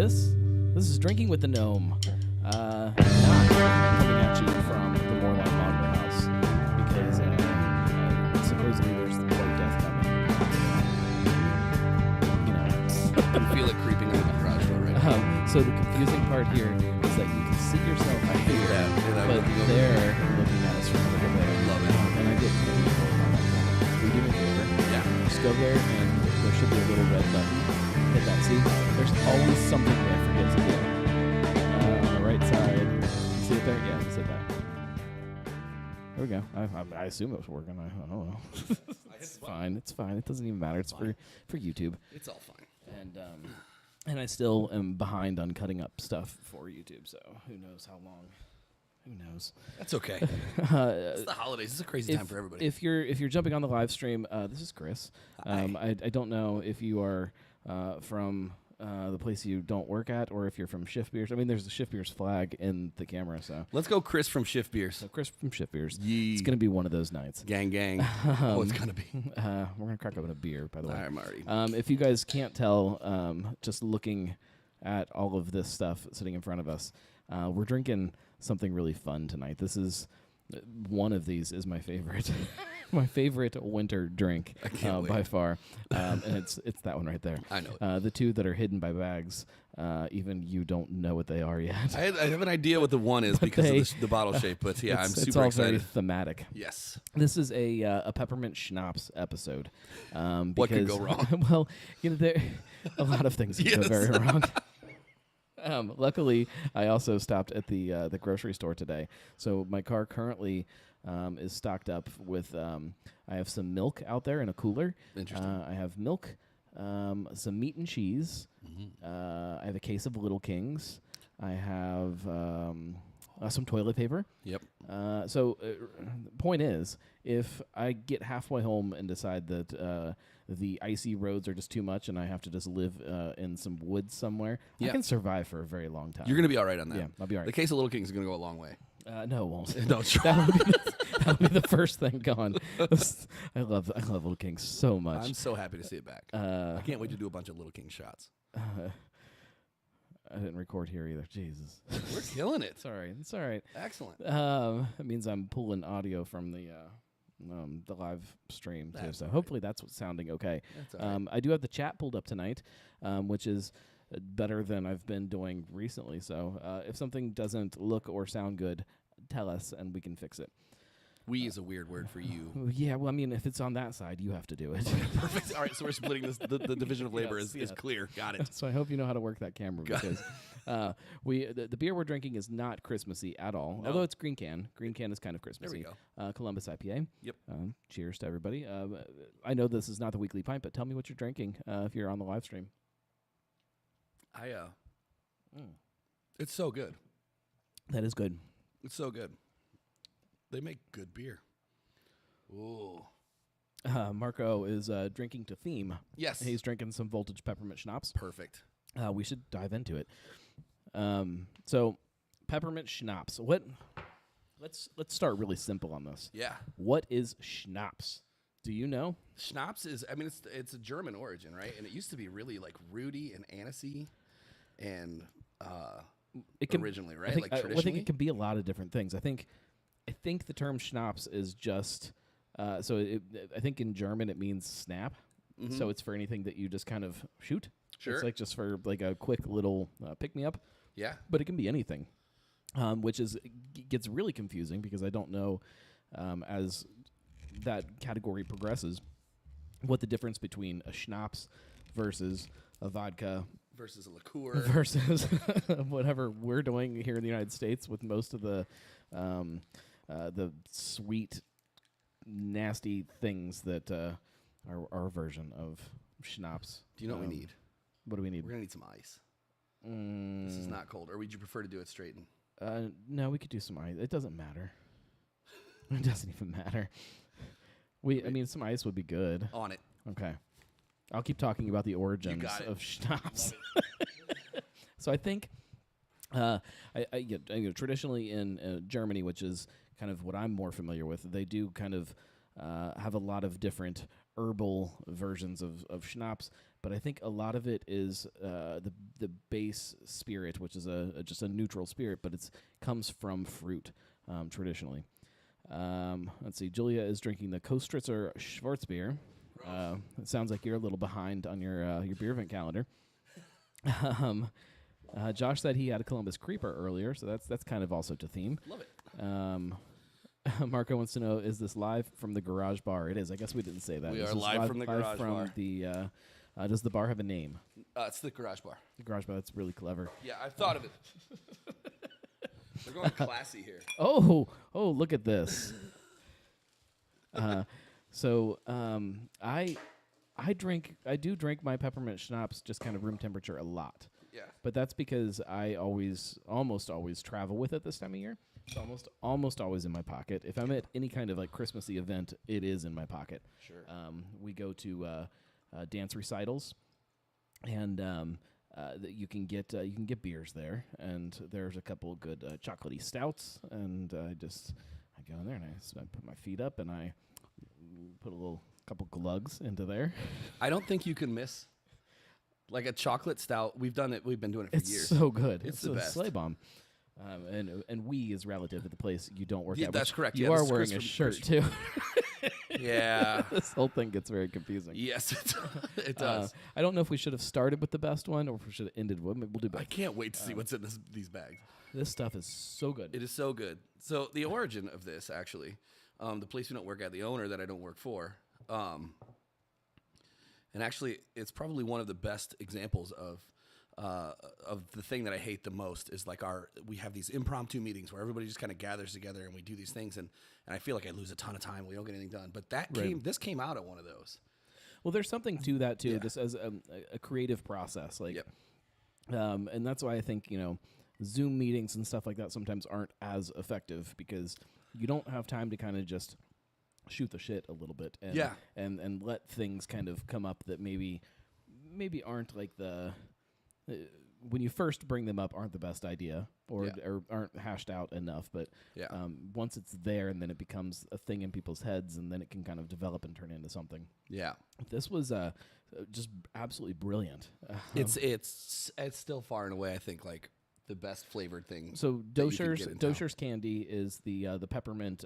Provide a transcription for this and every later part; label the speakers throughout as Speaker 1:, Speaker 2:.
Speaker 1: This is Drinking with the Gnome. Not coming at you from the Moerlein Lager House because supposedly there's the White Death coming. You know,
Speaker 2: I can feel it creeping out of the garage door right now.
Speaker 1: so the confusing part here is that you can see yourself out here, but they're looking at us from over there.
Speaker 2: Love it.
Speaker 1: And I get we do me a favor.
Speaker 2: Yeah.
Speaker 1: Just go there, and there should be a little red button. Hit that. See, there's always something that I forget to do. On the right side. You see it there? Yeah, you said that. There we go. I assume it was working. I don't know. It's fine. It's fine. It doesn't even matter. It's for YouTube.
Speaker 2: It's all fine.
Speaker 1: And I still am behind on cutting up stuff for YouTube, so who knows how long. Who knows?
Speaker 2: That's okay. It's the holidays. It's a crazy time for everybody.
Speaker 1: If you're jumping on the live stream, this is Chris. I don't know if you are from the place you don't work at, or if you're from Shift Beers. I mean, there's the Shift Beers flag in the camera, so
Speaker 2: Let's go Chris from Shift Beers.
Speaker 1: so Chris from Shift Beers.
Speaker 2: Yee.
Speaker 1: It's gonna be one of those nights.
Speaker 2: Gang. It's going to be.
Speaker 1: We're gonna crack open a beer, by the way.
Speaker 2: I'm already.
Speaker 1: If you guys can't tell, just looking at all of this stuff sitting in front of us, we're drinking something really fun tonight. This is one of these is my favorite, my favorite winter drink by far, and it's that one right there.
Speaker 2: I know it.
Speaker 1: The two that are hidden by bags, even you don't know what they are yet.
Speaker 2: I have an idea what the one is because of the bottle shape, but yeah, I'm super
Speaker 1: it's all
Speaker 2: excited.
Speaker 1: very thematic.
Speaker 2: Yes.
Speaker 1: This is a peppermint schnapps episode.
Speaker 2: What could go wrong?
Speaker 1: Well, there a lot of things can go very wrong. Luckily, I also stopped at the grocery store today. So my car currently is stocked up with. I have some milk out there in a cooler.
Speaker 2: Interesting.
Speaker 1: I have milk, some meat and cheese. I have a case of Little Kings. I have some toilet paper.
Speaker 2: Yep.
Speaker 1: So point is, if I get halfway home and decide that the icy roads are just too much and I have to just live in some woods somewhere, I can survive for a very long time.
Speaker 2: You're going to be all right on that.
Speaker 1: Yeah, I'll be all right.
Speaker 2: The case of Little Kings is going to go a long way.
Speaker 1: No, it won't.
Speaker 2: No, sure.
Speaker 1: That'll be the first thing gone. I love Little Kings so much.
Speaker 2: I'm so happy to see it back. I can't wait to do a bunch of Little King shots.
Speaker 1: I didn't record here either. Jesus.
Speaker 2: We're killing it.
Speaker 1: It's all right. It's all right.
Speaker 2: Excellent.
Speaker 1: It means I'm pulling audio from the live stream too. So hopefully that's what's sounding okay.
Speaker 2: That's all right.
Speaker 1: I do have the chat pulled up tonight, which is better than I've been doing recently. So if something doesn't look or sound good, tell us and we can fix it.
Speaker 2: We is a weird word for you.
Speaker 1: Yeah, well, I mean, if it's on that side, you have to do it.
Speaker 2: Perfect. All right, so we're splitting this. The division of labor is clear. Got it.
Speaker 1: So I hope you know how to work that camera because the beer we're drinking is not Christmassy at all.
Speaker 2: No.
Speaker 1: Although it's green can. Green can is kind of Christmassy.
Speaker 2: There we go.
Speaker 1: Columbus IPA.
Speaker 2: Yep.
Speaker 1: Cheers to everybody. I know this is not the weekly pint, but tell me what you're drinking if you're on the live stream.
Speaker 2: It's so good.
Speaker 1: That is good.
Speaker 2: It's so good. They make good beer. Ooh.
Speaker 1: Marco is drinking to theme.
Speaker 2: Yes.
Speaker 1: He's drinking some Voltage Peppermint Schnapps.
Speaker 2: Perfect.
Speaker 1: We should dive into it. So, Peppermint Schnapps. Let's start really simple on this.
Speaker 2: Yeah.
Speaker 1: What is Schnapps? Do you know?
Speaker 2: Schnapps is, I mean, it's a German origin, right? And it used to be really like rooty and anisey and originally, right?
Speaker 1: Like
Speaker 2: traditionally.
Speaker 1: I think it can be a lot of different things. I think the term Schnapps is just I think in German it means snap. Mm-hmm. So it's for anything that you just kind of shoot.
Speaker 2: Sure.
Speaker 1: It's like just for like a quick little pick me up.
Speaker 2: Yeah.
Speaker 1: But it can be anything, which gets really confusing because I don't know as that category progresses what the difference between a schnapps versus a vodka
Speaker 2: versus a liqueur
Speaker 1: versus whatever we're doing here in the United States with most of the sweet, nasty things that are our version of schnapps.
Speaker 2: Do you know what we need?
Speaker 1: What do we need?
Speaker 2: We're going to need some ice. This is not cold. Or would you prefer to do it straight?
Speaker 1: No, we could do some ice. It doesn't matter. It doesn't even matter. I mean, some ice would be good.
Speaker 2: On it.
Speaker 1: Okay. I'll keep talking about the origins of schnapps. So I think traditionally in Germany, which is kind of what I'm more familiar with, they do kind of have a lot of different herbal versions of schnapps, but I think a lot of it is the base spirit, which is just a neutral spirit, but it's comes from fruit traditionally. Let's see. Julia is drinking the Kostritzer Schwarzbier. It sounds like you're a little behind on your beer event calendar. Josh said he had a Columbus Creeper earlier, so that's kind of also to theme.
Speaker 2: Love it.
Speaker 1: Marco wants to know, is this live from the garage bar? It is. I guess we didn't say that.
Speaker 2: We are live from the garage bar.
Speaker 1: Does the bar have a name?
Speaker 2: It's the garage bar. The
Speaker 1: garage bar. That's really clever.
Speaker 2: Yeah, I've thought of it. We're going classy here.
Speaker 1: Oh, look at this. I do drink my peppermint schnapps just kind of room temperature a lot.
Speaker 2: Yeah.
Speaker 1: But that's because I almost always travel with it this time of year. It's almost always in my pocket. If I'm at any kind of like Christmassy event, it is in my pocket.
Speaker 2: Sure.
Speaker 1: We go to dance recitals, and you can get beers there, and there's a couple good chocolatey stouts, and I go in there and I put my feet up and I put a couple glugs into there.
Speaker 2: I don't think you can miss like a chocolate stout. We've done it. We've been doing it for years.
Speaker 1: It's so good.
Speaker 2: It's the best.
Speaker 1: Sleigh bomb. And we is relative to the place you don't work at.
Speaker 2: That's correct.
Speaker 1: You are wearing a shirt too.
Speaker 2: Yeah.
Speaker 1: This whole thing gets very confusing.
Speaker 2: Yes, it does.
Speaker 1: I don't know if we should have started with the best one or if we should have ended with. We'll do both.
Speaker 2: I can't wait to see what's in these bags.
Speaker 1: This stuff is so good.
Speaker 2: It is so good. So the origin of this, actually, the place we don't work at, the owner that I don't work for, and actually, it's probably one of the best examples of the thing that I hate the most is like we have these impromptu meetings where everybody just kind of gathers together and we do these things and I feel like I lose a ton of time. We don't get anything done. But this came out at one of those.
Speaker 1: Well, there's something to that too, just as a creative process, like, and that's why I think Zoom meetings and stuff like that sometimes aren't as effective because you don't have time to kind of just shoot the shit a little bit and let things kind of come up that maybe aren't like when you first bring them up aren't the best idea or aren't hashed out enough. But once it's there and then it becomes a thing in people's heads and then it can kind of develop and turn into something. Yeah. This was just absolutely brilliant.
Speaker 2: It's still far and away, I think, like the best flavored thing.
Speaker 1: So Dosher's candy is the peppermint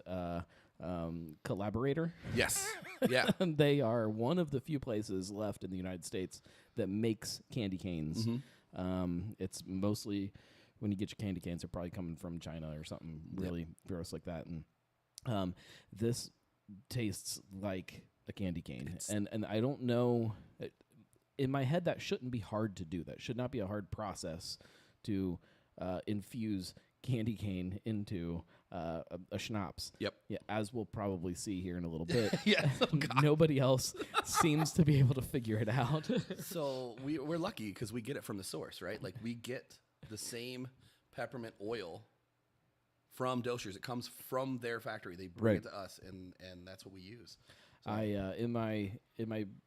Speaker 1: collaborator.
Speaker 2: Yes. Yeah.
Speaker 1: They are one of the few places left in the United States that makes candy canes. Mm-hmm. It's mostly when you get your candy canes, they're probably coming from China or something really gross like that. And this tastes like a candy cane. And I don't know. In my head, that shouldn't be hard to do. That should not be a hard process to infuse candy cane into a schnapps. Yep. Yeah, as we'll probably see here in a little bit. Nobody else seems to be able to figure it out.
Speaker 2: So we're lucky because we get it from the source, right? Like we get the same peppermint oil from Dosher's. It comes from their factory. They bring it to us, and that's what we use. So.
Speaker 1: In my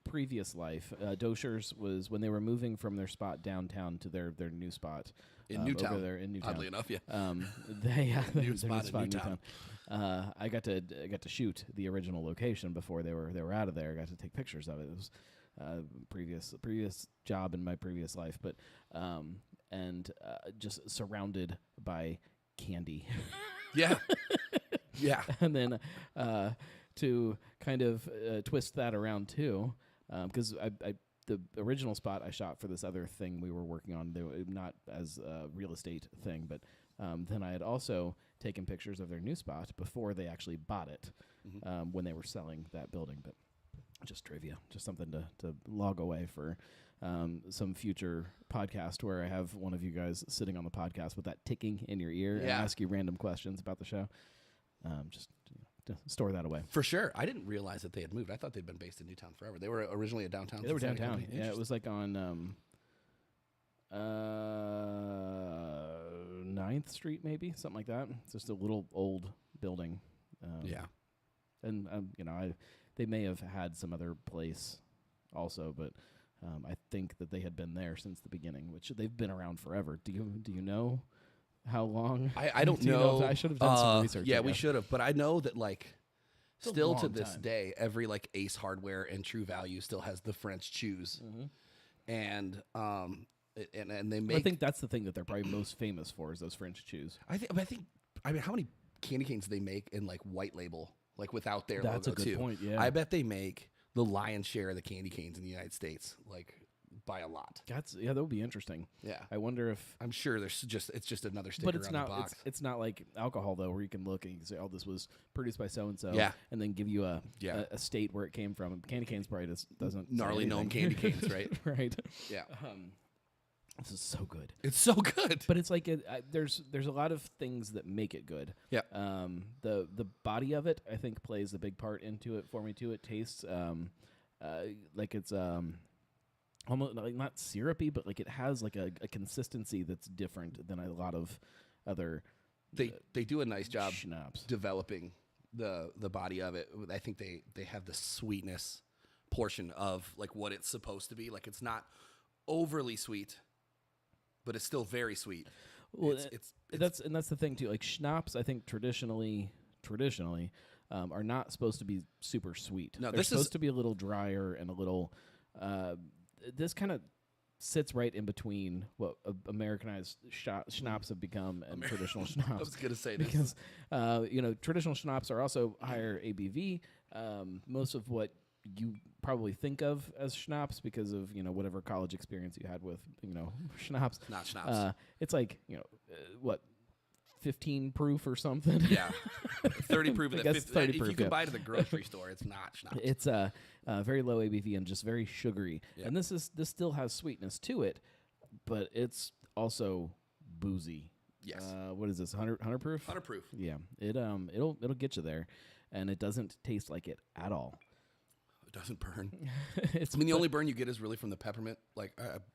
Speaker 1: previous life, Dosher's was when they were moving from their spot downtown to their new spot.
Speaker 2: In Newtown.
Speaker 1: Over there in Newtown.
Speaker 2: Oddly enough, yeah.
Speaker 1: New spot in Newtown. I got to shoot the original location before they were out of there. I got to take pictures of it. It was previous job in my previous life, but just surrounded by candy. Yeah. Yeah. And then to kind of twist that around too, because the original spot I shot for this other thing we were working on, not as a real estate thing, but then I had also taken pictures of their new spot before they actually bought it when they were selling that building. But just trivia, just something to log away for some future podcast where I have one of you guys sitting on the podcast with that ticking in your ear and ask you random questions about the show. Just to store that away.
Speaker 2: For sure. I didn't realize that they had moved. I thought they'd been based in Newtown forever. They were originally a downtown.
Speaker 1: They were downtown. Yeah, it was like on 9th Street, maybe something like that. It's just a little old building. And they may have had some other place also, but I think that they had been there since the beginning, which they've been around forever. Do you know how long?
Speaker 2: I don't know.
Speaker 1: I should have done some research.
Speaker 2: Yeah, we should have. But I know that like Still to
Speaker 1: long
Speaker 2: this
Speaker 1: time.
Speaker 2: day, every like Ace Hardware and True Value still has the French chews, and and they make.
Speaker 1: I think that's the thing that they're probably most famous for is those French chews.
Speaker 2: I mean, how many candy canes do they make in like white label, like without their
Speaker 1: That's
Speaker 2: logo
Speaker 1: a good
Speaker 2: too?
Speaker 1: point, yeah.
Speaker 2: I bet they make the lion's share of the candy canes in the United States, like by a lot.
Speaker 1: That would be interesting.
Speaker 2: Yeah,
Speaker 1: I wonder if.
Speaker 2: I'm sure it's just another sticker
Speaker 1: But it's
Speaker 2: on
Speaker 1: not.
Speaker 2: the box.
Speaker 1: It's not like alcohol though, where you can look and you can say, "Oh, this was produced by so and so,"
Speaker 2: Yeah.
Speaker 1: and then give you a
Speaker 2: Yeah.
Speaker 1: a state where it came from. And candy canes probably doesn't say
Speaker 2: Gnarly Gnome
Speaker 1: anything.
Speaker 2: candy canes, right?
Speaker 1: Right.
Speaker 2: Yeah,
Speaker 1: This is so good.
Speaker 2: it's so good.
Speaker 1: But it's like there's a lot of things that make it good.
Speaker 2: Yeah.
Speaker 1: The body of it I think plays a big part into it for me too. It tastes like it's almost like not syrupy, but like it has like a consistency that's different than a lot of other.
Speaker 2: They do a nice job
Speaker 1: schnapps.
Speaker 2: developing the body of it. I think they have the sweetness portion of like what it's supposed to be. Like it's not overly sweet, but it's still very sweet.
Speaker 1: Well,
Speaker 2: it's
Speaker 1: that's the thing too. Like schnapps, I think traditionally are not supposed to be super sweet.
Speaker 2: No,
Speaker 1: They're
Speaker 2: this
Speaker 1: supposed
Speaker 2: is
Speaker 1: to be a little drier and a little. This kind of sits right in between what Americanized schnapps have become and traditional schnapps.
Speaker 2: I was gonna say this.
Speaker 1: Because traditional schnapps are also higher ABV. Most of what you probably think of as schnapps because of whatever college experience you had with schnapps.
Speaker 2: Not schnapps.
Speaker 1: It's like what 15 proof or something.
Speaker 2: Yeah, 30 proof.
Speaker 1: I guess 30
Speaker 2: if
Speaker 1: proof,
Speaker 2: you can
Speaker 1: yeah.
Speaker 2: buy it at the grocery store, it's not schnapps.
Speaker 1: It's very low ABV and just very sugary.
Speaker 2: Yeah.
Speaker 1: And this still has sweetness to it, but it's also boozy.
Speaker 2: Yes.
Speaker 1: What is this? 100 proof?
Speaker 2: 100 proof.
Speaker 1: Yeah. It'll get you there, and it doesn't taste like it at all.
Speaker 2: It doesn't burn.
Speaker 1: It's
Speaker 2: I mean, the only burn you get is really from the peppermint. Like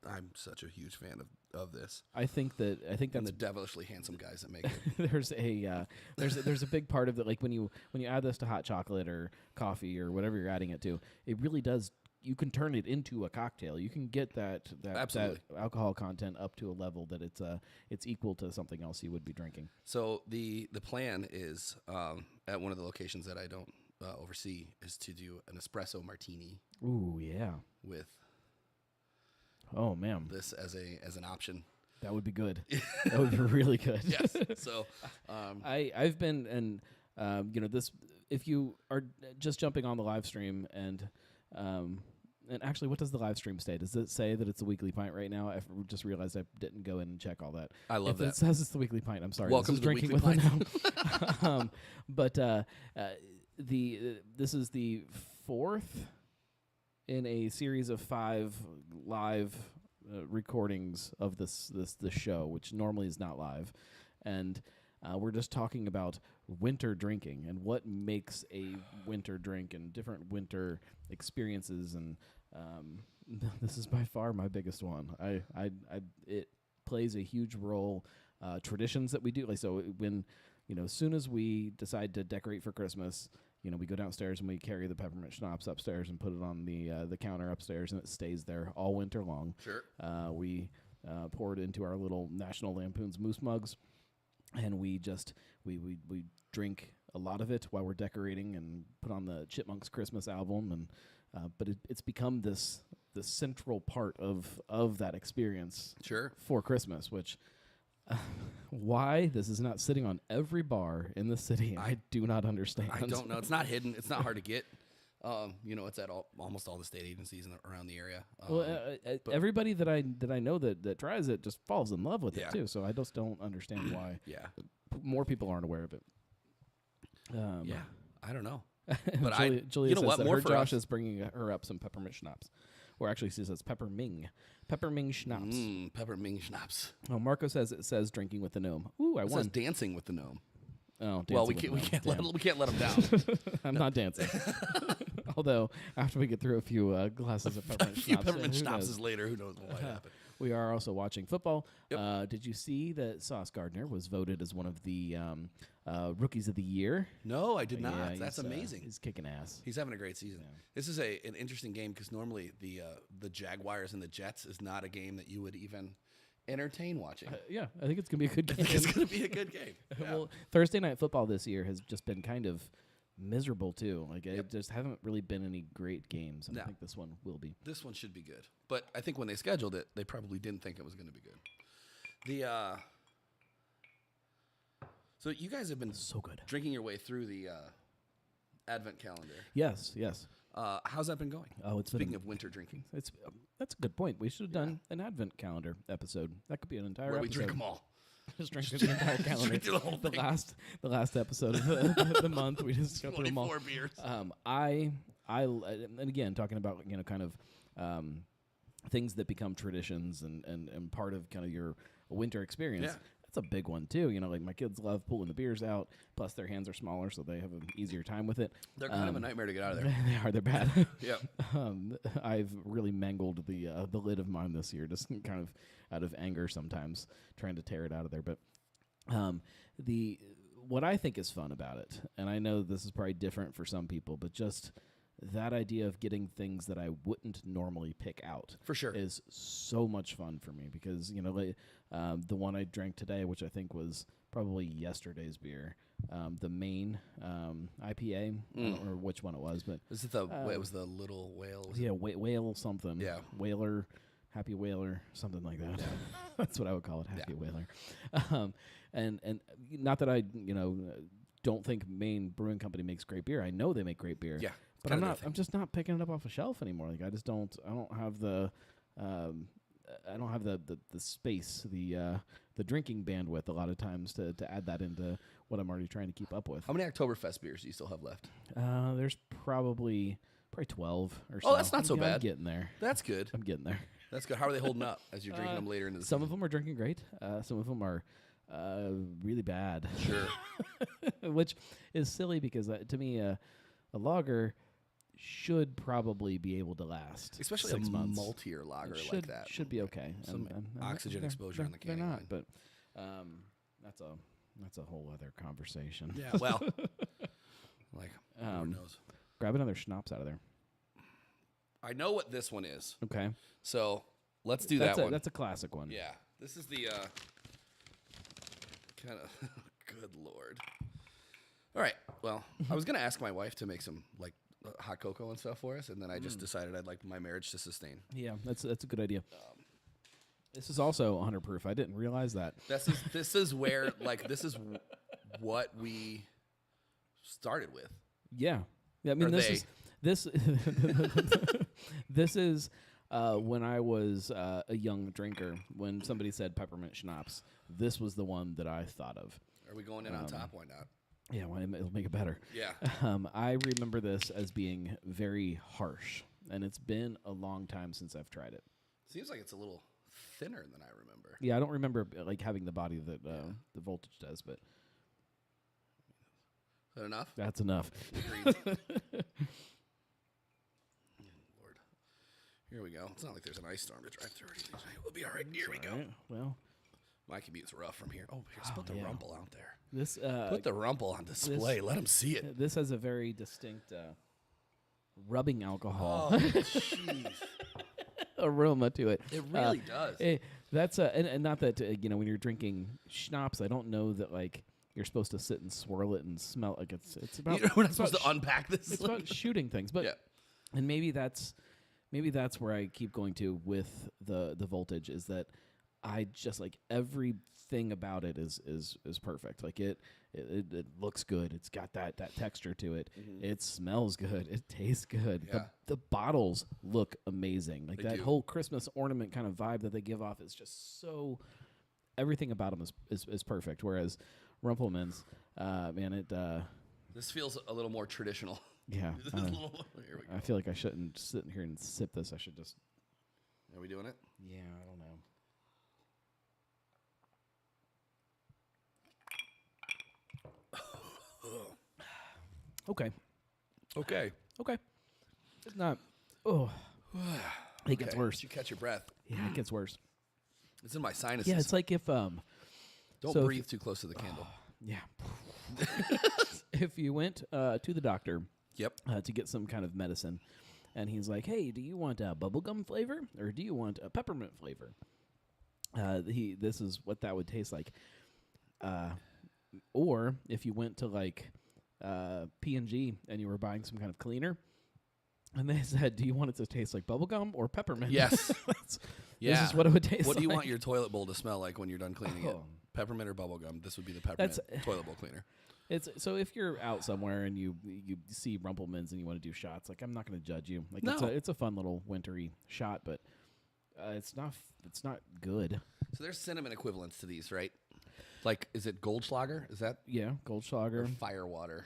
Speaker 2: I'm such a huge fan of this.
Speaker 1: I think
Speaker 2: And
Speaker 1: that's
Speaker 2: the devilishly handsome guys that make it.
Speaker 1: there's a big part of it. Like when you add this to hot chocolate or coffee or whatever you're adding it to, it really does. You can turn it into a cocktail. You can get that
Speaker 2: Absolutely.
Speaker 1: alcohol content up to a level that it's equal to something else you would be drinking.
Speaker 2: So the plan is at one of the locations that I don't oversee is to do an espresso martini
Speaker 1: Ooh, yeah.
Speaker 2: with
Speaker 1: Oh man,
Speaker 2: this as an option.
Speaker 1: that would be good. That would be really good.
Speaker 2: Yes. So
Speaker 1: I've been this. If you are just jumping on the live stream and actually, what does the live stream say? Does it say that it's a weekly pint right now? I just realized I didn't go in and check all that.
Speaker 2: I love
Speaker 1: if
Speaker 2: that.
Speaker 1: It says it's the weekly pint. I'm sorry.
Speaker 2: Welcome
Speaker 1: this is
Speaker 2: to the
Speaker 1: drinking
Speaker 2: weekly
Speaker 1: with a Gnome. But this is the fourth in a series of 5 live recordings of this show, which normally is not live, and we're just talking about winter drinking and what makes a winter drink and different winter experiences, and this is by far my biggest one. It plays a huge role. Traditions that we do, like so when as soon as we decide to decorate for Christmas, we go downstairs and we carry the peppermint schnapps upstairs and put it on the counter upstairs, and it stays there all winter long.
Speaker 2: Sure.
Speaker 1: We pour it into our little National Lampoon's moose mugs, and we drink a lot of it while we're decorating and put on the Chipmunks Christmas album, and but it's become the central part of that experience.
Speaker 2: Sure.
Speaker 1: For Christmas, which. Why this is not sitting on every bar in the city, I do not understand.
Speaker 2: I don't know. It's not hidden. It's not hard to get. It's at almost all the state agencies around the area.
Speaker 1: Everybody that I know that tries it just falls in love with it
Speaker 2: Yeah.
Speaker 1: too. So I just don't understand why
Speaker 2: Yeah.
Speaker 1: more people aren't aware of it.
Speaker 2: Yeah. I don't know. But
Speaker 1: Julia
Speaker 2: you know
Speaker 1: says
Speaker 2: what?
Speaker 1: that
Speaker 2: More
Speaker 1: her
Speaker 2: for
Speaker 1: Josh
Speaker 2: us.
Speaker 1: is bringing her up some peppermint schnapps, or actually she says pepperming schnapps.
Speaker 2: Peppermint schnapps.
Speaker 1: Oh, Marco says it says drinking with the gnome. Ooh, I
Speaker 2: It
Speaker 1: won.
Speaker 2: says dancing with the gnome.
Speaker 1: Oh,
Speaker 2: Well,
Speaker 1: dancing
Speaker 2: we
Speaker 1: with the
Speaker 2: can't
Speaker 1: gnome.
Speaker 2: we can't let him down.
Speaker 1: I'm not dancing. Although after we get through a few glasses of
Speaker 2: A
Speaker 1: peppermint
Speaker 2: few
Speaker 1: schnapps,
Speaker 2: peppermint
Speaker 1: who
Speaker 2: schnapps
Speaker 1: knows?
Speaker 2: later. Who knows what might happen?
Speaker 1: We are also watching football.
Speaker 2: Yep.
Speaker 1: Did you see that Sauce Gardner was voted as one of the rookies of the year?
Speaker 2: No, I did not.
Speaker 1: Yeah,
Speaker 2: That's amazing.
Speaker 1: He's kicking ass.
Speaker 2: He's having a great season.
Speaker 1: Yeah.
Speaker 2: This is an interesting game because normally the Jaguars and the Jets is not a game that you would even entertain watching.
Speaker 1: Yeah, I think it's gonna be a good
Speaker 2: I
Speaker 1: game.
Speaker 2: think it's going to be a good game. Yeah.
Speaker 1: Well, Thursday night football this year has just been kind of miserable too. Like
Speaker 2: Yep.
Speaker 1: it just haven't really been any great games, and
Speaker 2: No.
Speaker 1: I think this one will be.
Speaker 2: This one should be good. But I think when they scheduled it, they probably didn't think it was going to be good. So you guys have been
Speaker 1: So good.
Speaker 2: drinking your way through the Advent calendar.
Speaker 1: Yes.
Speaker 2: How's that been going?
Speaker 1: Oh, it's
Speaker 2: Speaking
Speaker 1: been.
Speaker 2: of winter drinking,
Speaker 1: It's that's a good point. We should have done an advent calendar episode. That could be an entire
Speaker 2: where we
Speaker 1: episode.
Speaker 2: drink them all.
Speaker 1: Just drink through the entire calendar.
Speaker 2: Drink through the whole thing.
Speaker 1: The last episode of the month, we just go through them all.
Speaker 2: 24 beers.
Speaker 1: And again, talking about kind of things that become traditions and part of kind of your winter experience.
Speaker 2: Yeah.
Speaker 1: That's a big one too. Like my kids love pulling the beers out. Plus their hands are smaller, so they have an easier time with it.
Speaker 2: They're kind of a nightmare to get out of there.
Speaker 1: They are. They're bad.
Speaker 2: Yep.
Speaker 1: I've really mangled the lid of mine this year, just kind of out of anger sometimes, trying to tear it out of there. But what I think is fun about it, and I know this is probably different for some people, but just that idea of getting things that I wouldn't normally pick out
Speaker 2: For sure.
Speaker 1: is so much fun for me because the one I drank today, which I think was probably yesterday's beer, the Maine IPA, I don't remember which one it was, but
Speaker 2: Is it it was the Little Whale? Was
Speaker 1: yeah, whale something,
Speaker 2: Yeah.
Speaker 1: whaler, happy whaler, something like that. That's what I would call it, happy whaler. And not that I don't think Maine Brewing Company makes great beer. I know they make great beer.
Speaker 2: Yeah.
Speaker 1: But I'm just not picking it up off a shelf anymore. Like I don't have the space, the drinking bandwidth a lot of times to add that into what I'm already trying to keep up with.
Speaker 2: How many Oktoberfest beers do you still have left?
Speaker 1: There's probably 12 or so.
Speaker 2: Oh, that's not so
Speaker 1: I'm
Speaker 2: bad.
Speaker 1: getting there.
Speaker 2: That's good.
Speaker 1: I'm getting there.
Speaker 2: That's good. How are they holding up as you're drinking them later into the
Speaker 1: Some
Speaker 2: season?
Speaker 1: of them are drinking great. Some of them are really bad.
Speaker 2: Sure.
Speaker 1: Which is silly because to me, a lager should probably be able to last,
Speaker 2: Especially
Speaker 1: 6
Speaker 2: a
Speaker 1: months.
Speaker 2: maltier lager
Speaker 1: should,
Speaker 2: like that.
Speaker 1: should be okay.
Speaker 2: Some
Speaker 1: And
Speaker 2: oxygen
Speaker 1: they're-
Speaker 2: exposure on the
Speaker 1: they're
Speaker 2: canning
Speaker 1: not,
Speaker 2: line.
Speaker 1: but that's a whole other conversation.
Speaker 2: Yeah, well, like, who knows?
Speaker 1: Grab another schnapps out of there.
Speaker 2: I know what this one is.
Speaker 1: Okay,
Speaker 2: So let's do
Speaker 1: that's
Speaker 2: that one.
Speaker 1: That's a classic one.
Speaker 2: Yeah. This is the kind of good Lord. All right. Well, I was going to ask my wife to make some like hot cocoa and stuff for us, and then I just decided I'd like my marriage to sustain.
Speaker 1: Yeah, that's a good idea. This is also 100 proof. I didn't realize that.
Speaker 2: This is where like this is what we started with.
Speaker 1: Yeah. I mean,
Speaker 2: Or
Speaker 1: this is when I was a young drinker. When somebody said peppermint schnapps, this was the one that I thought of.
Speaker 2: Are we going in on top? Why not?
Speaker 1: Yeah, well, it'll make it better.
Speaker 2: Yeah.
Speaker 1: I remember this as being very harsh, and it's been a long time since I've tried it.
Speaker 2: Seems like it's a little thinner than I remember.
Speaker 1: Yeah, I don't remember like having the body that the voltage does, but
Speaker 2: Is that enough?
Speaker 1: that's enough.
Speaker 2: Agreed. Lord. Here we go. It's not like there's an ice storm to drive through or anything. We'll be all right. Here we go.
Speaker 1: All right, well,
Speaker 2: My commute's rough from here. Oh, here's put the
Speaker 1: yeah.
Speaker 2: rumple out there.
Speaker 1: this
Speaker 2: Put the rumple on display. Let them see it.
Speaker 1: this has a very distinct rubbing alcohol
Speaker 2: Oh, jeez.
Speaker 1: aroma to it.
Speaker 2: It really does.
Speaker 1: That's and not that when you're drinking schnapps, I don't know that like you're supposed to sit and swirl it and smell like it's about.
Speaker 2: We're not
Speaker 1: it's about
Speaker 2: supposed to unpack this.
Speaker 1: It's about shooting things, but
Speaker 2: Yeah.
Speaker 1: and maybe that's where I keep going to with the voltage is that I just like everything about it is perfect. Like it looks good. It's got that texture to it. It smells good. It tastes good.
Speaker 2: Yeah.
Speaker 1: The bottles look amazing. Like
Speaker 2: They
Speaker 1: that
Speaker 2: do.
Speaker 1: whole Christmas ornament kind of vibe that they give off is just so. Everything about them is perfect. Whereas Rumpelmann's, man, it.
Speaker 2: This feels a little more traditional.
Speaker 1: Yeah.
Speaker 2: This is a little- here we go.
Speaker 1: I feel like I shouldn't sit here and sip this. I should just.
Speaker 2: Are we doing it?
Speaker 1: Yeah, I don't know. Okay.
Speaker 2: Okay.
Speaker 1: Okay. It's not. Oh. It gets
Speaker 2: Okay.
Speaker 1: worse.
Speaker 2: Did you catch your breath?
Speaker 1: Yeah, it gets worse.
Speaker 2: It's in my sinuses.
Speaker 1: Yeah, it's like if
Speaker 2: Don't
Speaker 1: so if-
Speaker 2: breathe too close to the candle.
Speaker 1: yeah. If you went to the doctor
Speaker 2: Yep.
Speaker 1: to get some kind of medicine, and he's like, "Hey, do you want a bubblegum flavor or do you want a peppermint flavor?" This is what that would taste like. Or if you went to like P&G and you were buying some kind of cleaner, and they said, "Do you want it to taste like bubblegum or peppermint?"
Speaker 2: Yes.
Speaker 1: This is what it would taste
Speaker 2: What
Speaker 1: like.
Speaker 2: do you want your toilet bowl to smell like when you're done cleaning it? Peppermint or bubblegum? This would be the peppermint toilet bowl cleaner.
Speaker 1: It's so if you're out somewhere and you see Rumplemans and you want to do shots, like I'm not going to judge you. Like it's a fun little wintry shot, but it's not good.
Speaker 2: So there's cinnamon equivalents to these, right? Like, is it Goldschlager? Is that
Speaker 1: Goldschlager
Speaker 2: or Firewater?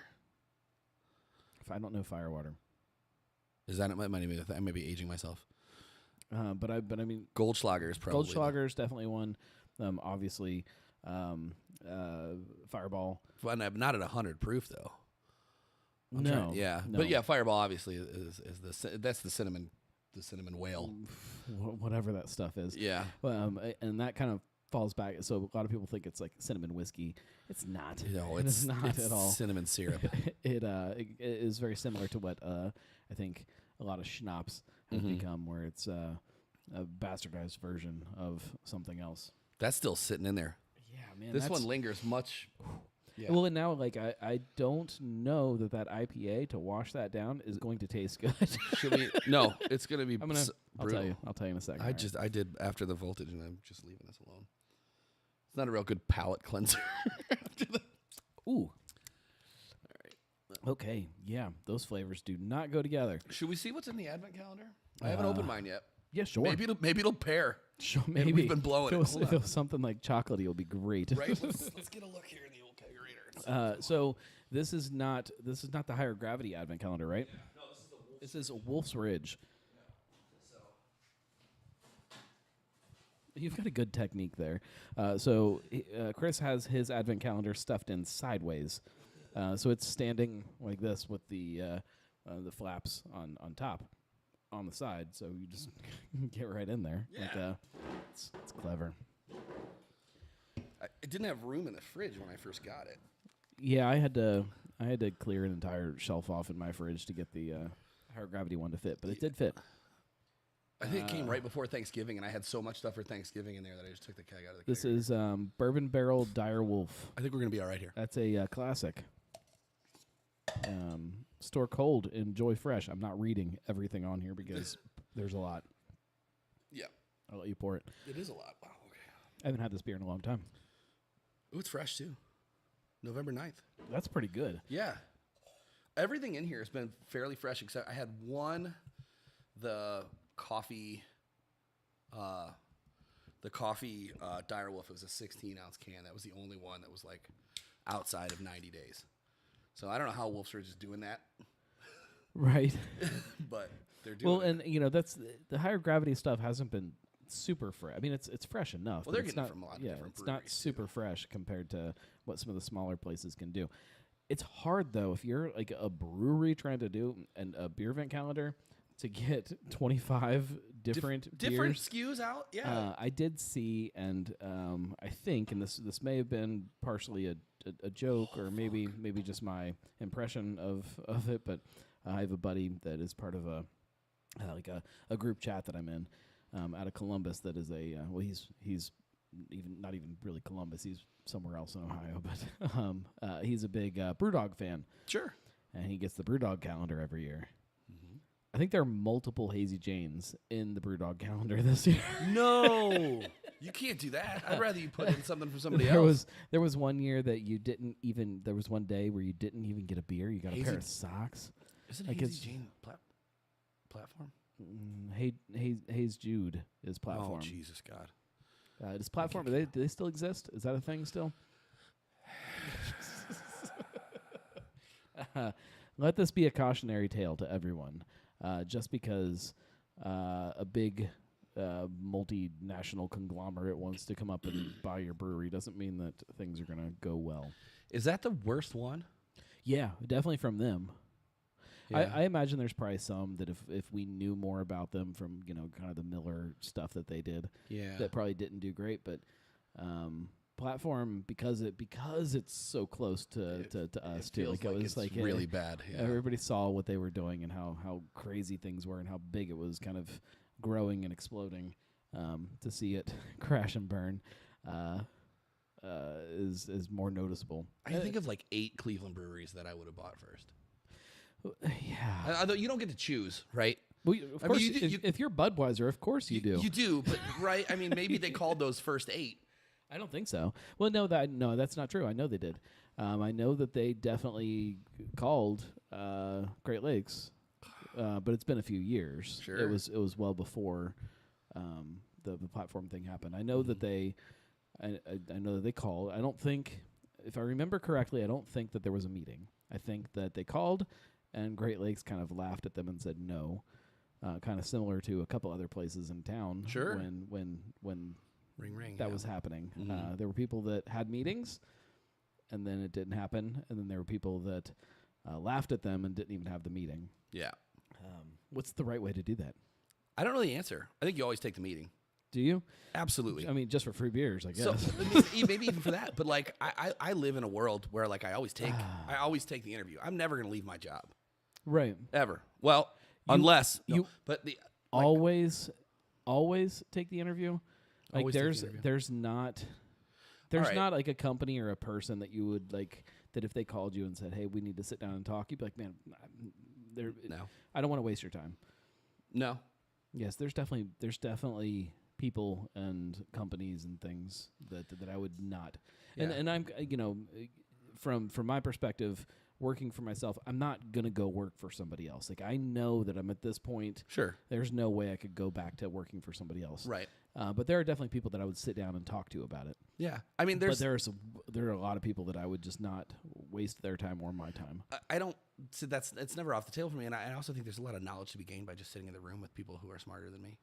Speaker 1: If I don't know Firewater,
Speaker 2: is that it? Might be I may be aging myself.
Speaker 1: But I mean
Speaker 2: Goldschlager is probably
Speaker 1: Goldschlager is definitely one. Obviously, Fireball.
Speaker 2: Well, not at 100 proof though.
Speaker 1: No.
Speaker 2: But yeah, Fireball obviously is that's the cinnamon whale.
Speaker 1: Whatever that stuff is.
Speaker 2: Yeah.
Speaker 1: And that kind of falls back. So a lot of people think it's like cinnamon whiskey. It's not.
Speaker 2: No,
Speaker 1: it's not at all.
Speaker 2: Cinnamon syrup.
Speaker 1: It is very similar to what I think a lot of schnapps have become, where it's a bastardized version of something else.
Speaker 2: That's still sitting in there.
Speaker 1: Yeah, man.
Speaker 2: This one lingers much. Yeah.
Speaker 1: Well, and now, like, I don't know that IPA, to wash that down, is going to taste good.
Speaker 2: Should we? No, it's going to be
Speaker 1: I'll tell you in a second.
Speaker 2: I did after the voltage, and I'm just leaving this alone. It's not a real good palate cleanser.
Speaker 1: Ooh. All right. Okay. Yeah, those flavors do not go together.
Speaker 2: Should we see what's in the advent calendar? I haven't opened mine yet.
Speaker 1: Yeah, sure.
Speaker 2: Maybe it'll pair.
Speaker 1: Sure,
Speaker 2: And
Speaker 1: maybe.
Speaker 2: we've been blowing it.
Speaker 1: If it was something like chocolatey, it'll be great.
Speaker 2: Right. Let's get a look here in the old kegerator.
Speaker 1: So this is not the higher gravity advent calendar, right?
Speaker 2: Yeah. No, this is the Wolf.
Speaker 1: This is Wolf's Ridge.
Speaker 2: Yeah.
Speaker 1: You've got a good technique there. So Chris has his advent calendar stuffed in sideways. So it's standing like this with the flaps on top, on the side. So you just get right in there.
Speaker 2: Yeah.
Speaker 1: Like, it's clever.
Speaker 2: It didn't have room in the fridge when I first got it.
Speaker 1: Yeah, I had to clear an entire shelf off in my fridge to get the higher gravity one to fit, but it did fit.
Speaker 2: I think it came right before Thanksgiving, and I had so much stuff for Thanksgiving in there that I just took the keg out of the keg.
Speaker 1: This is Bourbon Barrel Dire Wolf.
Speaker 2: I think we're going to be all right here.
Speaker 1: That's a classic. Store cold, enjoy fresh. I'm not reading everything on here because there's a lot.
Speaker 2: Yeah.
Speaker 1: I'll let you pour it.
Speaker 2: It is a lot. Wow, okay.
Speaker 1: I haven't had this beer in a long time.
Speaker 2: Ooh, it's fresh, too. November 9th.
Speaker 1: That's pretty good.
Speaker 2: Yeah. Everything in here has been fairly fresh, except I had the coffee Dire Wolf. It was a 16-ounce can. That was the only one that was, like, outside of 90 days. So I don't know how Wolf's Ridge is doing that.
Speaker 1: Right.
Speaker 2: But they're doing
Speaker 1: well, and, you know, that's the higher gravity stuff hasn't been super fresh. I mean, it's fresh enough.
Speaker 2: Well, they're
Speaker 1: it's
Speaker 2: getting
Speaker 1: not,
Speaker 2: it from a lot of
Speaker 1: yeah,
Speaker 2: different
Speaker 1: it's not
Speaker 2: breweries,
Speaker 1: super fresh compared to what some of the smaller places can do. It's hard, though, if you're like a brewery trying to do a beer event calendar to get 25 different beers.
Speaker 2: SKUs out. Yeah.
Speaker 1: I did see, and I think, and this may have been partially a joke, or maybe just my impression of it, but I have a buddy that is part of a group chat that I'm in out of Columbus. That is he's not even really Columbus. He's somewhere else in Ohio, but he's a big BrewDog fan.
Speaker 2: Sure.
Speaker 1: And he gets the BrewDog calendar every year. I think there are multiple Hazy Janes in the BrewDog calendar this year.
Speaker 2: No, you can't do that. I'd rather you put in something from somebody else.
Speaker 1: There was one year that you didn't even. There was one day where you didn't even get a beer. You got a pair of socks.
Speaker 2: Isn't
Speaker 1: like
Speaker 2: Hazy Jane platform?
Speaker 1: Hayes Jude is platform.
Speaker 2: Oh Jesus God!
Speaker 1: Does platform? Do they still exist? Is that a thing still? Let this be a cautionary tale to everyone. Just because a big multinational conglomerate wants to come up and buy your brewery doesn't mean that things are going to go well.
Speaker 2: Is that the worst one?
Speaker 1: Yeah, definitely from them.
Speaker 2: Yeah.
Speaker 1: I imagine there's probably some that if we knew more about them from, you know, kind of the Miller stuff that they did, that probably didn't do great. But platform, because it's so close to us too. Like it was like
Speaker 2: really bad. Yeah.
Speaker 1: Everybody saw what they were doing and how crazy things were and how big it was, kind of growing and exploding. To see it crash and burn, is more noticeable.
Speaker 2: I can think of like 8 Cleveland breweries that I would have bought first.
Speaker 1: Yeah.
Speaker 2: Although you don't get to choose, right?
Speaker 1: Well, of course,
Speaker 2: mean,
Speaker 1: if you're Budweiser, of course you do.
Speaker 2: You do, but right? I mean, maybe they called those first 8.
Speaker 1: I don't think so. Well, no, that's not true. I know they did. I know that they definitely called Great Lakes, but it's been a few years.
Speaker 2: Sure.
Speaker 1: It was well before the platform thing happened. I know that they, I know that they called. I don't think, if I remember correctly, I don't think that there was a meeting. I think that they called, and Great Lakes kind of laughed at them and said no. Kind of similar to a couple other places in town.
Speaker 2: Sure.
Speaker 1: When
Speaker 2: Ring.
Speaker 1: that was happening.
Speaker 2: Mhm.
Speaker 1: There were people that had meetings, and then it didn't happen. And then there were people that laughed at them and didn't even have the meeting.
Speaker 2: Yeah.
Speaker 1: What's the right way to do that?
Speaker 2: I don't really answer. I think you always take the meeting.
Speaker 1: Do you?
Speaker 2: Absolutely.
Speaker 1: I mean, just for free beers, I guess.
Speaker 2: So maybe even for that, but like I live in a world where like I always take the interview. I'm never going to leave my job
Speaker 1: Right.
Speaker 2: ever. Well, unless
Speaker 1: you
Speaker 2: but the
Speaker 1: always take the interview. Like
Speaker 2: Always take the interview.
Speaker 1: there's not
Speaker 2: right.
Speaker 1: like a company or a person that you would like that if they called you and said, "Hey, we need to sit down and talk," you'd be like, "Man,
Speaker 2: no,
Speaker 1: I don't want to waste your time."
Speaker 2: no.
Speaker 1: Yes, there's definitely people and companies and things that I would not.
Speaker 2: Yeah.
Speaker 1: And I'm from my perspective, working for myself, I'm not going to go work for somebody else. Like I know that I'm at this point.
Speaker 2: Sure.
Speaker 1: There's no way I could go back to working for somebody else.
Speaker 2: Right.
Speaker 1: But there are definitely people that I would sit down and talk to about it.
Speaker 2: Yeah. I mean,
Speaker 1: But there are a lot of people that I would just not waste their time or my time.
Speaker 2: I don't. So it's never off the table for me, and I also think there's a lot of knowledge to be gained by just sitting in the room with people who are smarter than me.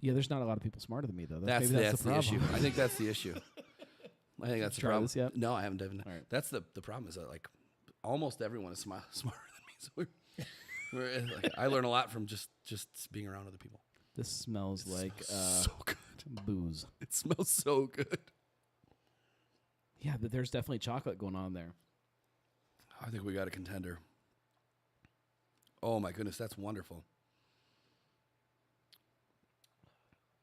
Speaker 1: Yeah, there's not a lot of people smarter than me though.
Speaker 2: That's
Speaker 1: the
Speaker 2: the
Speaker 1: problem.
Speaker 2: issue. I think that's the issue. I think that's the
Speaker 1: Try
Speaker 2: problem.
Speaker 1: this yet?
Speaker 2: No, I haven't done it.
Speaker 1: All right.
Speaker 2: That's the problem is that like almost everyone is smarter than me. So like, I learn a lot from just being around other people.
Speaker 1: This smells like
Speaker 2: so good.
Speaker 1: booze.
Speaker 2: It smells so good.
Speaker 1: Yeah, but there's definitely chocolate going on there.
Speaker 2: I think we got a contender. Oh my goodness, that's wonderful.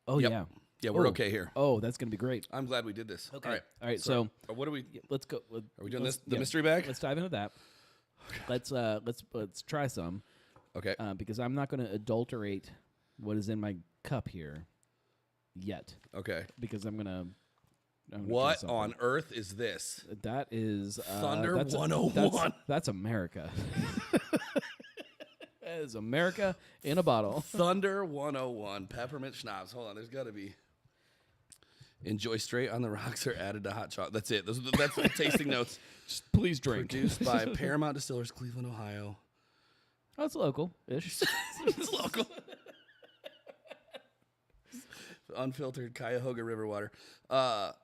Speaker 1: Oh
Speaker 2: Yep.
Speaker 1: yeah.
Speaker 2: Yeah, we're okay here.
Speaker 1: Oh, that's gonna be great.
Speaker 2: I'm glad we did this.
Speaker 1: Okay.
Speaker 2: All right.
Speaker 1: So
Speaker 2: what do we?
Speaker 1: let's go.
Speaker 2: Are we doing this? The mystery bag?
Speaker 1: Let's dive into that. Let's try some.
Speaker 2: Okay.
Speaker 1: Because I'm not going to adulterate what is in my cup here yet.
Speaker 2: Okay.
Speaker 1: Because I'm gonna
Speaker 2: What
Speaker 1: try
Speaker 2: on earth is this?
Speaker 1: that is
Speaker 2: Thunder
Speaker 1: that's
Speaker 2: 101.
Speaker 1: That's America. That is America in a bottle.
Speaker 2: Thunder 101 peppermint schnapps. Hold on, there's got to be. Enjoy straight on the rocks or added to hot chocolate. That's it. That's the tasting notes.
Speaker 1: Just please drink.
Speaker 2: Produced by Paramount Distillers, Cleveland, Ohio.
Speaker 1: Oh, it's local-ish.
Speaker 2: It's local. Unfiltered Cuyahoga River water. Have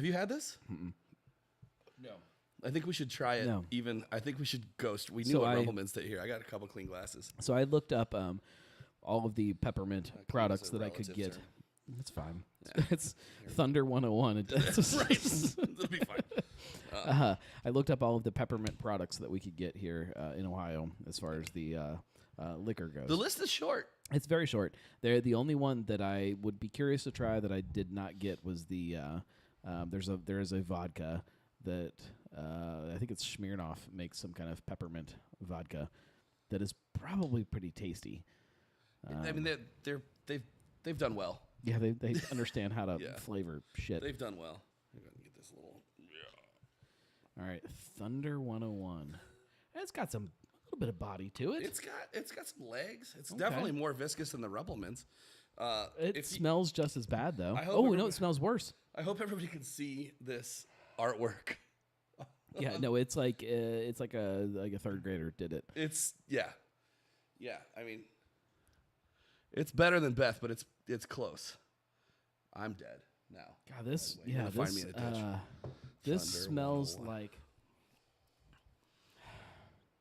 Speaker 2: you had this?
Speaker 1: No.
Speaker 2: I think we should try it.
Speaker 1: No.
Speaker 2: I think we should ghost. We knew
Speaker 1: So
Speaker 2: what Rumpleman's did here. I got a couple clean glasses.
Speaker 1: So I looked up all of the peppermint products that I could
Speaker 2: relative
Speaker 1: get.
Speaker 2: term.
Speaker 1: It's fine.
Speaker 2: Yeah.
Speaker 1: It's Thunder 101.
Speaker 2: Right. It'll be fine.
Speaker 1: I looked up all of the peppermint products that we could get here in Ohio as far as the liquor goes.
Speaker 2: The list is short.
Speaker 1: It's very short. The only one that I would be curious to try that I did not get was the there is a vodka that I think it's Smirnoff makes some kind of peppermint vodka that is probably pretty tasty.
Speaker 2: I mean, they've done well.
Speaker 1: Yeah, they understand how to
Speaker 2: Yeah.
Speaker 1: flavor shit.
Speaker 2: They've done well. I'm gonna get this little. Yeah.
Speaker 1: All right, Thunder 101. It's got some little bit of body to it.
Speaker 2: It's got some legs. It's
Speaker 1: Okay.
Speaker 2: definitely more viscous than the Rumpleman's.
Speaker 1: It smells just as bad though.
Speaker 2: I hope
Speaker 1: Oh no,
Speaker 2: everybody-
Speaker 1: it smells worse.
Speaker 2: I hope everybody can see this artwork.
Speaker 1: Yeah, no, it's like a third grader did it.
Speaker 2: It's yeah. I mean, it's better than Beth, but it's close. I'm dead now.
Speaker 1: God, this
Speaker 2: By the way, you gotta find me in a ditch.
Speaker 1: this
Speaker 2: Thunder
Speaker 1: smells
Speaker 2: 101.
Speaker 1: like.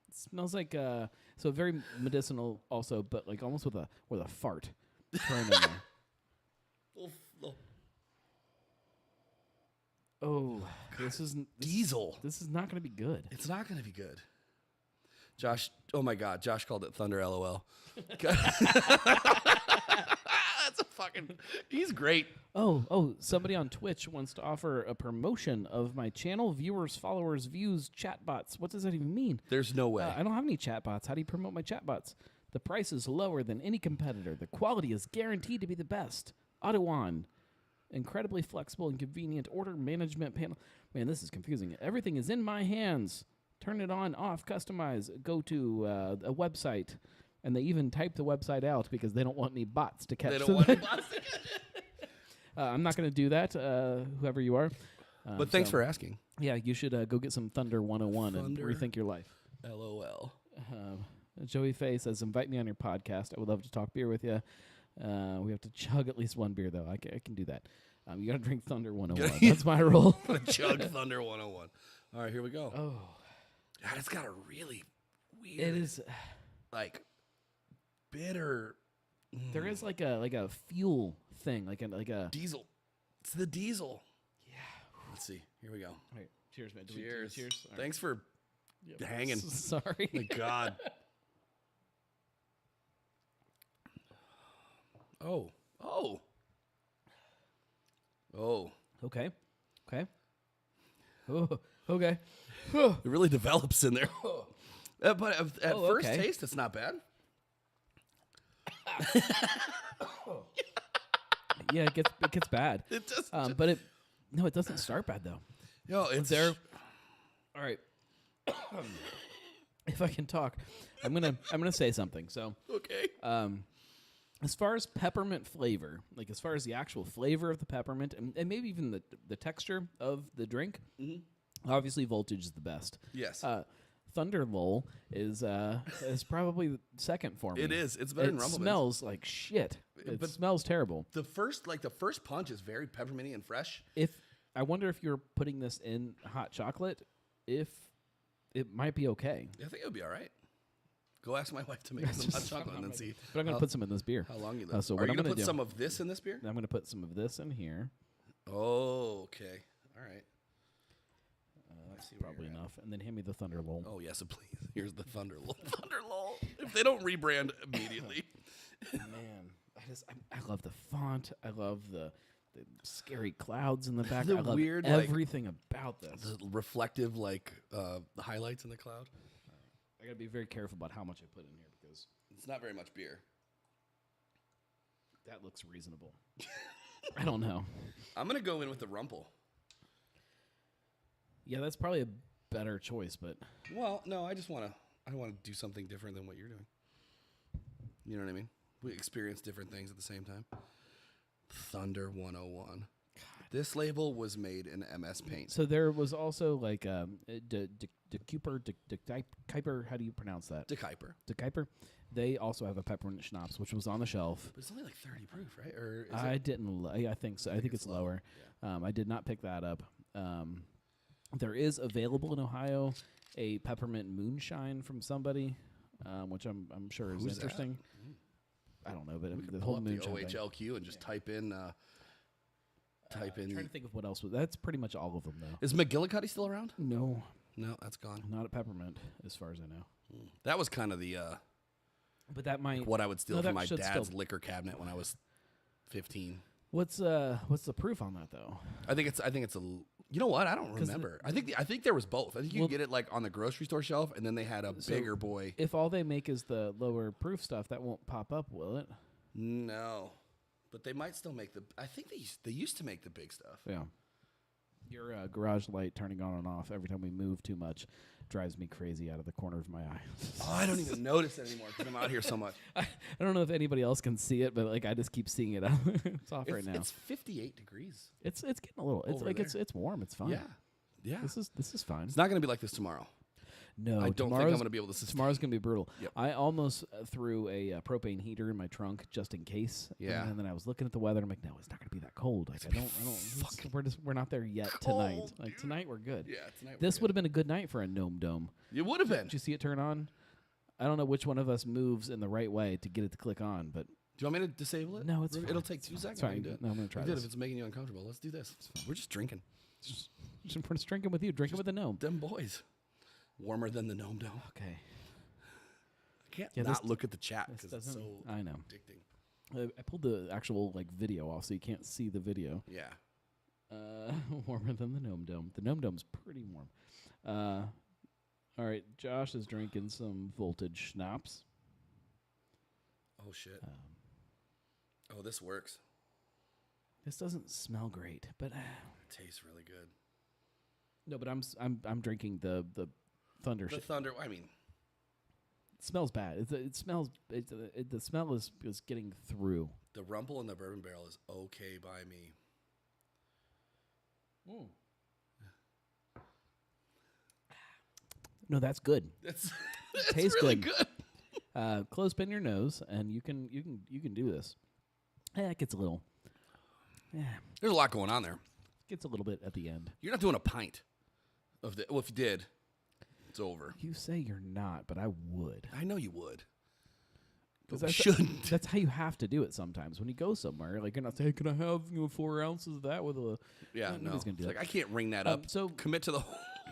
Speaker 1: It smells like so very medicinal also, but like almost with a fart thrown in there.
Speaker 2: Little
Speaker 1: Oh, this isn't
Speaker 2: diesel.
Speaker 1: This is not going to be good.
Speaker 2: It's not going to be good. Josh, oh my God, Josh called it Thunder LOL. That's a fucking, he's great.
Speaker 1: Oh, somebody on Twitch wants to offer a promotion of my channel, viewers, followers, views, chatbots. What does that even mean?
Speaker 2: There's no way.
Speaker 1: I don't have any chatbots. How do you promote my chatbots? The price is lower than any competitor. The quality is guaranteed to be the best. Auto-on. Incredibly flexible and convenient order management panel. Man, this is confusing. Everything is in my hands. Turn it on, off, customize. Go to a website. And they even type the website out because they don't want any bots to catch.
Speaker 2: They don't want bots to catch.
Speaker 1: I'm not going to do that, whoever you are.
Speaker 2: But thanks for asking.
Speaker 1: Yeah, you should go get some Thunder 101 and
Speaker 2: Thunder.
Speaker 1: rethink your life.
Speaker 2: LOL.
Speaker 1: Joey Faye says, invite me on your podcast. I would love to talk beer with you. We have to chug at least one beer, though. I can do that. You got to drink Thunder 101. That's my rule.
Speaker 2: Chug Thunder 101. All right, here we go.
Speaker 1: Oh.
Speaker 2: God, it's got a really weird...
Speaker 1: It is...
Speaker 2: like, bitter...
Speaker 1: There is like a fuel thing, like a
Speaker 2: diesel. It's the diesel. Yeah. Let's see. Here we go.
Speaker 1: All right. Cheers, man.
Speaker 2: Cheers.
Speaker 1: Cheers. All
Speaker 2: Thanks for hanging.
Speaker 1: Sorry.
Speaker 2: My God. Oh.
Speaker 1: Okay. Oh, okay.
Speaker 2: It really develops in there. But at first
Speaker 1: okay.
Speaker 2: taste, it's not bad.
Speaker 1: Yeah, it gets bad.
Speaker 2: It does.
Speaker 1: But it doesn't start bad though.
Speaker 2: Yo, it's
Speaker 1: there. All right. If I can talk, I'm gonna say something. So
Speaker 2: okay.
Speaker 1: As far as peppermint flavor, like as far as the actual flavor of the peppermint, and maybe even the texture of the drink, obviously Voltage is the best.
Speaker 2: Yes.
Speaker 1: Thunder Lowell is probably second for me.
Speaker 2: It is. It's better than Rumble
Speaker 1: It smells like shit. It smells terrible.
Speaker 2: The first punch is very pepperminty and fresh.
Speaker 1: I wonder if you're putting this in hot chocolate, if it might be okay.
Speaker 2: I think it would be all right. Go ask my wife to make some hot chocolate and then see.
Speaker 1: But I'm going to put some in this beer.
Speaker 2: How long you live?
Speaker 1: So
Speaker 2: Are
Speaker 1: what
Speaker 2: you
Speaker 1: I'm
Speaker 2: going to
Speaker 1: going to
Speaker 2: put
Speaker 1: do?
Speaker 2: some of this in this beer?
Speaker 1: I'm going to put some of this in here.
Speaker 2: Oh, okay. All right.
Speaker 1: That's probably enough. And then hand me the Thunder Lowell.
Speaker 2: Oh, yes, please. Here's the Thunder Lowell. Thunder Lowell. If they don't rebrand immediately.
Speaker 1: Man, I love the font. I love the scary clouds in the back.
Speaker 2: The
Speaker 1: I love
Speaker 2: weird,
Speaker 1: everything about this.
Speaker 2: The reflective, the highlights in the cloud.
Speaker 1: I got to be very careful about how much I put in here because
Speaker 2: it's not very much beer.
Speaker 1: That looks reasonable. I don't know.
Speaker 2: I'm going to go in with the Rumple.
Speaker 1: Yeah, that's probably a better choice, but...
Speaker 2: Well, no, I want to do something different than what you're doing. You know what I mean? We experience different things at the same time. Thunder 101. God. This label was made in MS Paint.
Speaker 1: So there was also like De Kuiper, how do you pronounce that?
Speaker 2: De Kuiper.
Speaker 1: De Kuiper. They also have a peppermint schnapps, which was on the shelf.
Speaker 2: But it's only like 30 proof, right? Or is
Speaker 1: I didn't. I think so. I think it's lower. Yeah. I did not pick that up. There is available in Ohio a peppermint moonshine from somebody, which I'm sure is interesting. I don't know, but
Speaker 2: we could
Speaker 1: the
Speaker 2: pull
Speaker 1: whole
Speaker 2: up the
Speaker 1: moonshine thing.
Speaker 2: OHLQ and just type in.
Speaker 1: I'm trying to think of what else was. That's pretty much all of them, though.
Speaker 2: Is McGillicuddy still around?
Speaker 1: No,
Speaker 2: that's gone.
Speaker 1: not at peppermint, as far as I know.
Speaker 2: That was kind of the.
Speaker 1: But that might
Speaker 2: what I would steal from my
Speaker 1: should
Speaker 2: dad's
Speaker 1: still...
Speaker 2: liquor cabinet when I was 15.
Speaker 1: What's the proof on that though?
Speaker 2: I think it's a. You know what? I don't remember. I think there was both. I think you could get it like on the grocery store shelf, and then they had a bigger boy.
Speaker 1: If all they make is the lower proof stuff, that won't pop up, will it?
Speaker 2: No, but they might still make the. I think they used to make the big stuff.
Speaker 1: Yeah. Your garage light turning on and off every time we move too much drives me crazy out of the corner of my eye.
Speaker 2: Oh, I don't even notice it anymore because I'm out here so much.
Speaker 1: I don't know if anybody else can see it, but like I just keep seeing it. It's off right now.
Speaker 2: It's 58 degrees.
Speaker 1: It's getting a little. It's like it's warm. It's fine.
Speaker 2: Yeah.
Speaker 1: This is fine.
Speaker 2: It's not going to be like this tomorrow.
Speaker 1: No,
Speaker 2: I don't think I'm going to be able to sustain.
Speaker 1: Tomorrow's going to be brutal.
Speaker 2: Yep.
Speaker 1: I almost threw a propane heater in my trunk just in case.
Speaker 2: Yeah.
Speaker 1: And then I was looking at the weather. I'm like, no, it's not going to be that cold. Like I don't. We're not there yet
Speaker 2: cold,
Speaker 1: tonight. Like tonight we're good.
Speaker 2: Yeah, tonight.
Speaker 1: This would have been a good night for a Gnome Dome.
Speaker 2: It would have been.
Speaker 1: Did you see it turn on? I don't know which one of us moves in the right way to get it to click on, but
Speaker 2: do you want me to disable it?
Speaker 1: No, it's fine.
Speaker 2: It'll take 2 seconds.
Speaker 1: Sorry,
Speaker 2: do it.
Speaker 1: no, I'm going to try
Speaker 2: this.
Speaker 1: this.
Speaker 2: If it's making you uncomfortable, let's do this. We're just drinking.
Speaker 1: We're just drinking with you. Drinking with the gnome.
Speaker 2: Them boys. Warmer than the Gnome Dome.
Speaker 1: Okay.
Speaker 2: I can't not look at the chat because it's so
Speaker 1: I know.
Speaker 2: addicting.
Speaker 1: I pulled the actual video off, so you can't see the video.
Speaker 2: Yeah.
Speaker 1: Warmer than the Gnome Dome. The Gnome Dome's pretty warm. All right, Josh is drinking some voltage schnapps.
Speaker 2: Oh shit. Oh, this works.
Speaker 1: This doesn't smell great, but
Speaker 2: It tastes really good.
Speaker 1: no. But I'm drinking the Thunder.
Speaker 2: The Thunder. I mean,
Speaker 1: it smells bad. It smells. The smell is getting through.
Speaker 2: the Rumple in the bourbon barrel is okay by me.
Speaker 1: No, that's good.
Speaker 2: It's
Speaker 1: Tastes
Speaker 2: really
Speaker 1: good.
Speaker 2: good.
Speaker 1: Clothespin your nose, and you can do this. It gets a little. Yeah,
Speaker 2: There's a lot going on there.
Speaker 1: gets a little bit at the end.
Speaker 2: You're not doing a pint of the. Well, if you did, it's over.
Speaker 1: You say you're not, but I would.
Speaker 2: I know you would. But
Speaker 1: 'Cause
Speaker 2: we
Speaker 1: that's-
Speaker 2: shouldn't.
Speaker 1: That's how you have to do it sometimes when you go somewhere. Like you're not saying, "Can I have 4 ounces of that with a?"
Speaker 2: Yeah, no.
Speaker 1: Nobody's gonna do
Speaker 2: It's
Speaker 1: that.
Speaker 2: like I can't ring that up.
Speaker 1: So-
Speaker 2: commit to the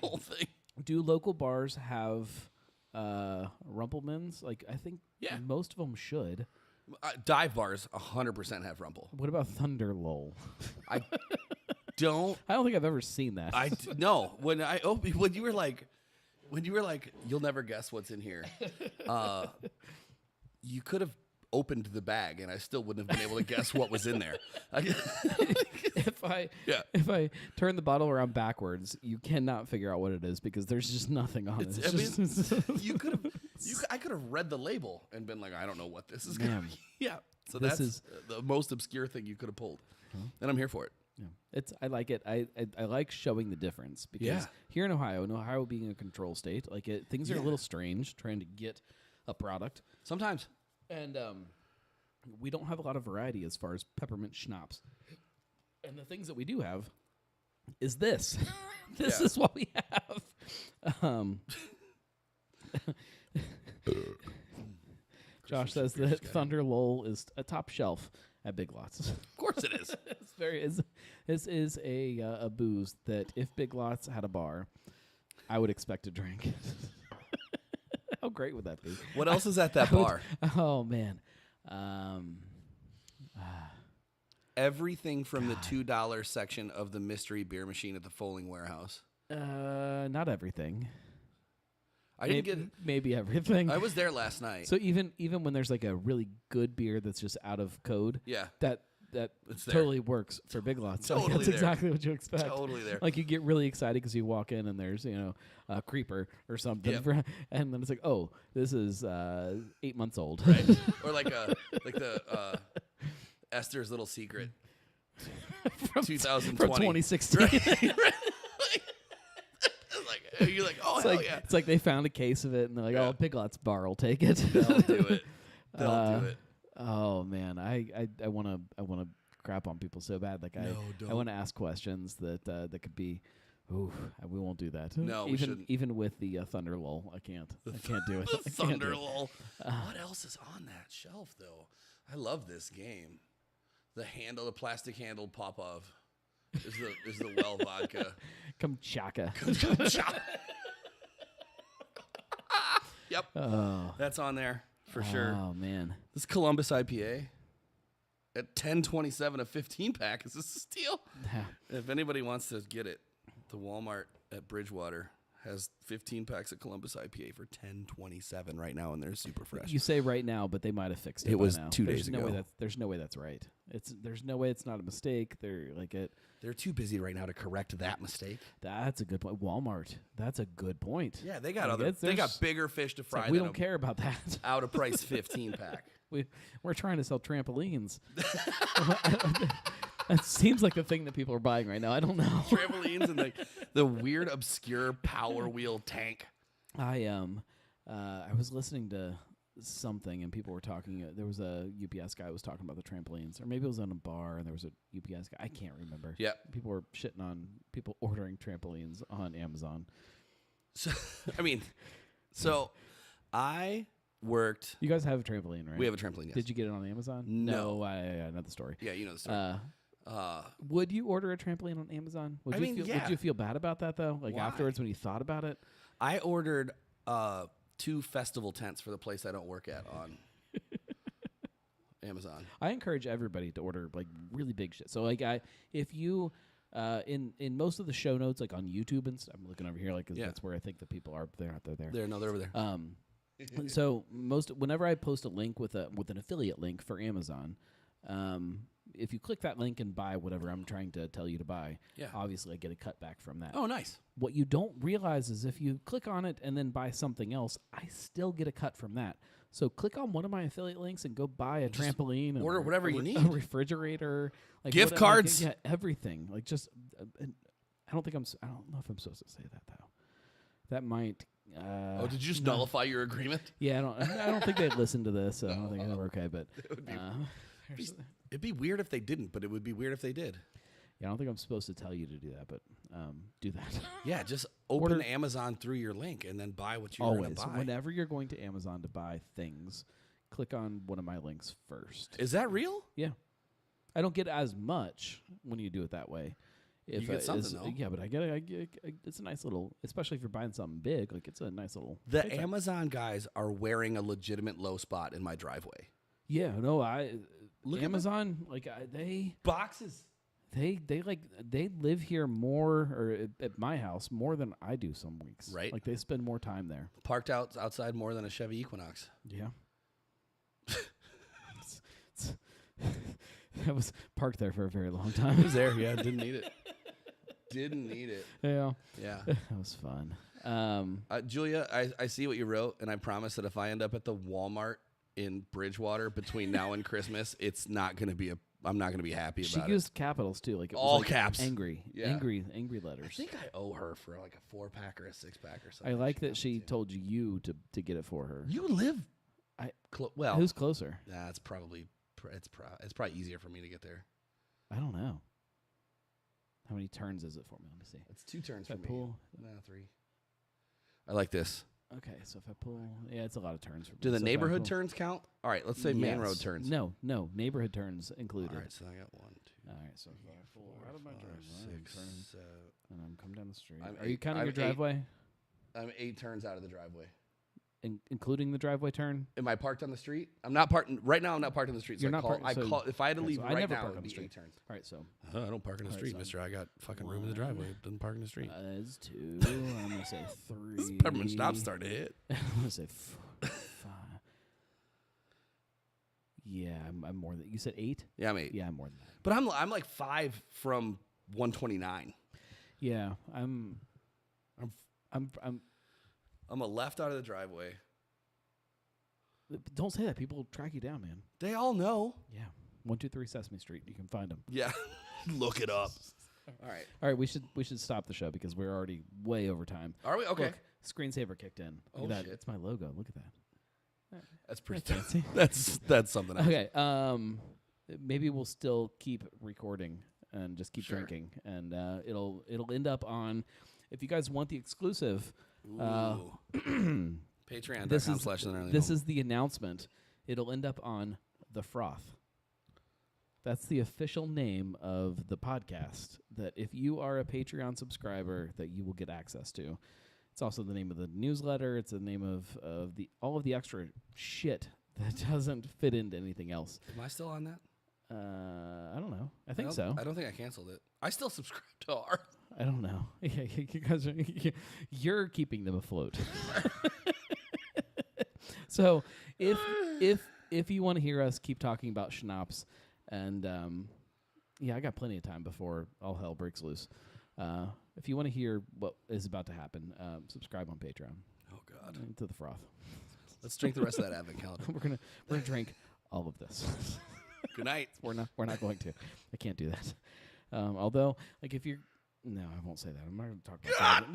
Speaker 2: whole thing.
Speaker 1: Do local bars have Rumplemans? Like I think
Speaker 2: Yeah.
Speaker 1: most of them should.
Speaker 2: Dive bars 100% have Rumple.
Speaker 1: What about Thunder Lol?
Speaker 2: I don't.
Speaker 1: I don't think I've ever seen that.
Speaker 2: No. When you were like, you'll never guess what's in here. You could have opened the bag, and I still wouldn't have been able to guess what was in there.
Speaker 1: if I turn the bottle around backwards, you cannot figure out what it is because there's just nothing on it.
Speaker 2: I could have read the label and been like, I don't know what this is.
Speaker 1: Man.
Speaker 2: Yeah. So
Speaker 1: This
Speaker 2: that's
Speaker 1: is-
Speaker 2: the most obscure thing you could have pulled, and I'm here for it.
Speaker 1: Yeah. I like it. I like showing the difference because
Speaker 2: Yeah.
Speaker 1: here in Ohio being a control state, things are a little strange trying to get a product.
Speaker 2: Sometimes.
Speaker 1: And we don't have a lot of variety as far as peppermint schnapps. And the things that we do have is this. This
Speaker 2: Yeah.
Speaker 1: is what we have. Josh says that Thunder Lol is a top shelf at Big Lots.
Speaker 2: Of course it is.
Speaker 1: This is a booze that if Big Lots had a bar, I would expect to drink. How great would that be?
Speaker 2: What else is at that bar?
Speaker 1: Oh man,
Speaker 2: Everything from the $2 section of the mystery beer machine at the Foaling Warehouse.
Speaker 1: not everything.
Speaker 2: I didn't get.
Speaker 1: Maybe everything.
Speaker 2: I was there last night.
Speaker 1: So even when there's like a really good beer that's just out of code,
Speaker 2: Yeah.
Speaker 1: that
Speaker 2: It's there.
Speaker 1: totally works for Big Lots.
Speaker 2: Totally
Speaker 1: that's
Speaker 2: there.
Speaker 1: exactly what you expect.
Speaker 2: Totally there.
Speaker 1: Like you get really excited because you walk in and there's a creeper or something,
Speaker 2: Yep.
Speaker 1: and then it's like, oh, this is 8 months old.
Speaker 2: Right. Or like the Esther's Little Secret.
Speaker 1: from
Speaker 2: 2020.
Speaker 1: from 2016.
Speaker 2: You're like, oh,
Speaker 1: It's
Speaker 2: hell
Speaker 1: like
Speaker 2: yeah.
Speaker 1: it's like they found a case of it and they're like,
Speaker 2: Yeah.
Speaker 1: oh, Big Lots bar will take it.
Speaker 2: They'll do it. They'll do it.
Speaker 1: Oh man, I wanna crap on people so bad. Like
Speaker 2: No,
Speaker 1: I
Speaker 2: don't.
Speaker 1: want to ask questions that could be. Ooh, we won't do that.
Speaker 2: No, we shouldn't.
Speaker 1: Even with the Thunder Lol, I can't do it.
Speaker 2: The
Speaker 1: I can't do
Speaker 2: Thunder
Speaker 1: it.
Speaker 2: Lol. What else is on that shelf though? I love this game. The plastic handled Popov is the well vodka.
Speaker 1: Kamchatka.
Speaker 2: Yep.
Speaker 1: Oh,
Speaker 2: That's on there for sure.
Speaker 1: Oh man.
Speaker 2: This Columbus IPA at $10.27 a 15-pack is a steal.
Speaker 1: Yeah.
Speaker 2: If anybody wants to get it, the Walmart at Bridgewater has 15 packs of Columbus IPA for $10.27 right now, and they're super fresh.
Speaker 1: You say right now, but they might have fixed it.
Speaker 2: It
Speaker 1: by
Speaker 2: was
Speaker 1: now.
Speaker 2: 2
Speaker 1: There's
Speaker 2: days
Speaker 1: no
Speaker 2: ago.
Speaker 1: Way there's no way that's right. There's no way it's not a mistake.
Speaker 2: They're too busy right now to correct that mistake.
Speaker 1: That's a good point. Walmart. That's a good point.
Speaker 2: Yeah, they got
Speaker 1: Like,
Speaker 2: they got bigger fish to
Speaker 1: It's
Speaker 2: fry
Speaker 1: like, we
Speaker 2: than
Speaker 1: don't care about that.
Speaker 2: out of price 15 pack.
Speaker 1: We're trying to sell trampolines. That seems like the thing that people are buying right now. I don't know.
Speaker 2: Trampolines and the weird obscure Power Wheel tank.
Speaker 1: I was listening to something and people were talking. There was a UPS guy who was talking about the trampolines, or maybe it was on a bar and there was a UPS guy. I can't remember.
Speaker 2: Yeah.
Speaker 1: People were shitting on people ordering trampolines on Amazon.
Speaker 2: So I worked.
Speaker 1: You guys have a trampoline, right?
Speaker 2: We have a trampoline. Yes.
Speaker 1: Did you get it on Amazon?
Speaker 2: No.
Speaker 1: I know the story.
Speaker 2: Yeah, you know the story.
Speaker 1: Would you order a trampoline on Amazon? Would you feel bad about that though? Like
Speaker 2: Why?
Speaker 1: afterwards when you thought about it?
Speaker 2: I ordered 2 festival tents for the place I don't work at on Amazon.
Speaker 1: I encourage everybody to order like really big shit. So like if you in most of the show notes, like on YouTube and stuff, I'm looking over here, like 'cause that's where I think the people are. They're not there.
Speaker 2: They're over there.
Speaker 1: So whenever I post a link with an affiliate link for Amazon, if you click that link and buy whatever I'm trying to tell you to buy, obviously I get a cut back from that.
Speaker 2: Oh, nice.
Speaker 1: What you don't realize is if you click on it and then buy something else, I still get a cut from that. So click on one of my affiliate links and go buy a trampoline,
Speaker 2: order whatever you need,
Speaker 1: a refrigerator, like
Speaker 2: gift cards,
Speaker 1: everything. Like just, I don't know if I'm supposed to say that though. That might.
Speaker 2: Did you just nullify your agreement?
Speaker 1: Yeah, I don't think they'd listen to this. So I don't think they're okay. But
Speaker 2: it'd be weird if they didn't, but it would be weird if they did.
Speaker 1: Yeah, I don't think I'm supposed to tell you to do that, but do that.
Speaker 2: Yeah, just open Amazon through your link and then buy what you're going to buy.
Speaker 1: Whenever you're going to Amazon to buy things, click on one of my links first.
Speaker 2: Is that real?
Speaker 1: Yeah. I don't get as much when you do it that way.
Speaker 2: You get something, though.
Speaker 1: Yeah, but I get it's a nice little, especially if you're buying something big, like it's a nice little.
Speaker 2: The Amazon guys are wearing a legitimate low spot in my driveway.
Speaker 1: Yeah, no, Amazon, like they
Speaker 2: boxes.
Speaker 1: They live here more, or at my house, more than I do some weeks.
Speaker 2: Right.
Speaker 1: Like they spend more time there.
Speaker 2: Parked outside more than a Chevy Equinox.
Speaker 1: Yeah. I was parked there for a very long time.
Speaker 2: It was there, yeah. Didn't need it. Didn't need it.
Speaker 1: Yeah.
Speaker 2: Yeah.
Speaker 1: That was fun.
Speaker 2: Julia, I see what you wrote, and I promise that if I end up at the Walmart in Bridgewater between now and Christmas, I'm not going to be happy about it.
Speaker 1: She used capitals too, like it
Speaker 2: all
Speaker 1: was like
Speaker 2: caps,
Speaker 1: angry letters.
Speaker 2: I think I owe her for like a 4-pack or a 6-pack or something.
Speaker 1: I like that she told you to get it for her.
Speaker 2: You live, well.
Speaker 1: Who's closer?
Speaker 2: Nah, it's probably easier for me to get there.
Speaker 1: I don't know. How many turns is it for me? Let me see.
Speaker 2: It's 2 turns
Speaker 1: if
Speaker 2: for
Speaker 1: I
Speaker 2: me.
Speaker 1: Pull,
Speaker 2: 3. I like this.
Speaker 1: Okay, so if I pull, it's a lot of turns for me.
Speaker 2: Do the neighborhood turns count? All right, let's say main road turns.
Speaker 1: No, neighborhood turns included.
Speaker 2: All right, so I got 1, 2.
Speaker 1: All right, so 4 out of my driveway,
Speaker 2: 6, 7.
Speaker 1: and I'm coming down the street. Are you counting your driveway?
Speaker 2: I'm 8 turns out of the driveway.
Speaker 1: Including the driveway turn?
Speaker 2: Am I parked on the street? I'm not parked right now. I'm not parked on the street. So
Speaker 1: You're not parked.
Speaker 2: If I had to leave right now, it would be 8 turns.
Speaker 1: All right, so
Speaker 2: I don't park in the street, mister. I got fucking room in the driveway. Doesn't park in the street.
Speaker 1: That's 2. I'm gonna say 3.
Speaker 2: This peppermint stop start to hit.
Speaker 1: I'm gonna say 5. Yeah, I'm more than you said. 8.
Speaker 2: Yeah, I'm 8.
Speaker 1: Yeah, I'm more than that.
Speaker 2: But I'm like 5 from 129.
Speaker 1: Yeah, I'm
Speaker 2: a left out of the driveway.
Speaker 1: Don't say that. People will track you down, man.
Speaker 2: They all know.
Speaker 1: Yeah. 123 Sesame Street. You can find them.
Speaker 2: Yeah. Look it up. All right.
Speaker 1: We should stop the show because we're already way over time.
Speaker 2: Are we? Okay.
Speaker 1: Look, screensaver kicked in. Look at that.
Speaker 2: Shit.
Speaker 1: It's my logo. Look at that.
Speaker 2: That's pretty
Speaker 1: fancy.
Speaker 2: That's something else.
Speaker 1: Okay. Maybe we'll still keep recording and just keep drinking, and it'll end up on. If you guys want the exclusive.
Speaker 2: Patreon.com/.
Speaker 1: This is the announcement. It'll end up on The Froth. That's the official name of the podcast that if you are a Patreon subscriber that you will get access to. It's also the name of the newsletter. It's the name of all of the extra shit that doesn't fit into anything else.
Speaker 2: Am I still on that?
Speaker 1: I don't know. I think so.
Speaker 2: I don't think I canceled it. I still subscribe to ours.
Speaker 1: I don't know. Yeah, you guys you're keeping them afloat. So if you want to hear us keep talking about schnapps, and I got plenty of time before all hell breaks loose. If you want to hear what is about to happen, subscribe on Patreon.
Speaker 2: Oh God,
Speaker 1: to The Froth.
Speaker 2: Let's drink the rest of that advent calendar.
Speaker 1: We're gonna drink all of this.
Speaker 2: Good night.
Speaker 1: We're not going to. I can't do that. Although, like, if you're no, I won't say that. I'm not going to talk about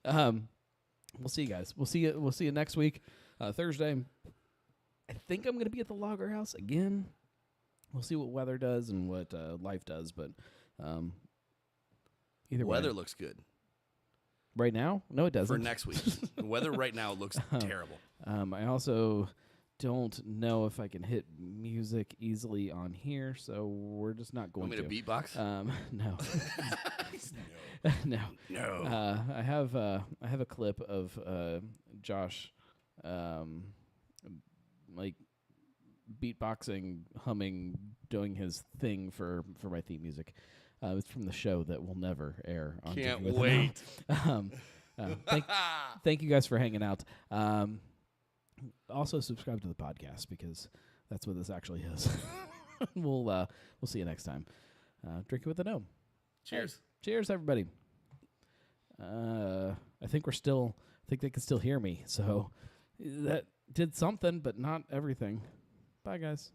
Speaker 1: that. We'll see you guys. We'll see you next week, Thursday. I think I'm going to be at the Lager House again. We'll see what weather does and what life does, but either way.
Speaker 2: Weather looks good.
Speaker 1: Right now? No, it doesn't.
Speaker 2: For next week. The weather right now looks terrible.
Speaker 1: I also don't know if I can hit music easily on here, so we're just not going to.
Speaker 2: Want me to beatbox?
Speaker 1: No. No. I have a clip of Josh like beatboxing, humming, doing his thing for my theme music. It's from the show that will never air on
Speaker 2: Can't
Speaker 1: Drinking with
Speaker 2: wait.
Speaker 1: the Gnome. Thank you guys for hanging out. Also subscribe to the podcast because that's what this actually is. We'll see you next time. Drinking with the Gnome.
Speaker 2: Cheers.
Speaker 1: Hey, cheers, everybody. I think they can still hear me. So that did something, but not everything. Bye, guys.